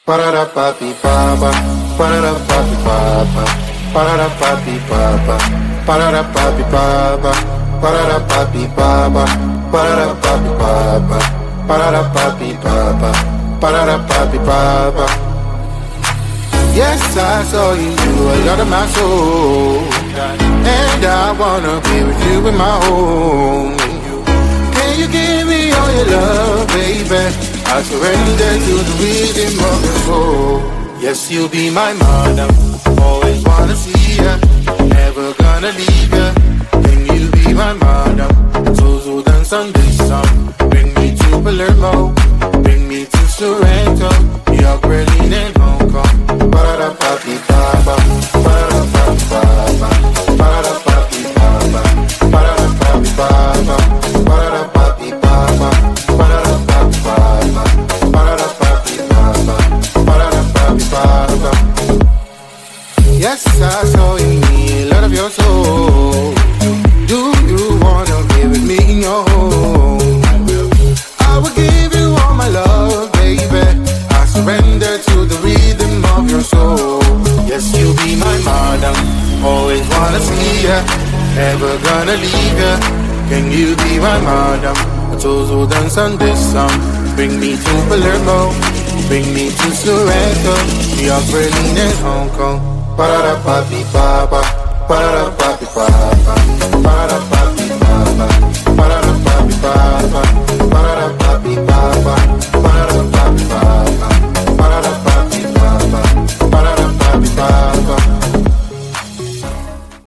Ba-da-da-ba-bi-ba-ba, ba-da-da-ba-bi-ba-ba, ba-da-da-ba-bi-ba-ba, ba-da-da-ba-bi-ba-ba, ba-da-da-ba-bi-ba-ba, ba-da-da-ba-bi-ba-ba, ba-da-da-ba-bi-ba-ba, ba-da-da-ba-bi-ba-ba. Yes, I saw you, you a lot of my soul, and I wanna be with you in my home. Can you give me all your love, baby? I surrender to the rhythm of your soul. Yes, you'll be my mother, always wanna see ya, never gonna leave ya. Can you be my mother? So dance on this song. Bring me to Palermo, bring me to Sorrento, New York, Berlin and Hong Kong. Ba-da-da-ba-bi-ba-ba, ba-da-da-ba-bi-ba-ba, ba-da-da-ba-bi-ba-ba, ba-da-da-ba-bi-ba-ba, ba-da-da-ba-bi-ba-ba, ba-da-da-ba-bi-ba-ba, ba-da-da-ba-bi-ba-ba, ba-da-da-ba-bi-ba-ba. Yes, I saw in me a lot of your soul. Do you wanna be with me in your home? I will give you all my love, baby. I surrender to the rhythm of your soul. Yes, you'll be my madam, always wanna see ya, never gonna leave ya. Can you be my madam? So dance on this song. Bring me to Palermo, bring me to Sorrento, New York, Berlin and Hong Kong. Ba-da-da-ba-bi-ba-ba, ba-da-da-ba-bi-ba.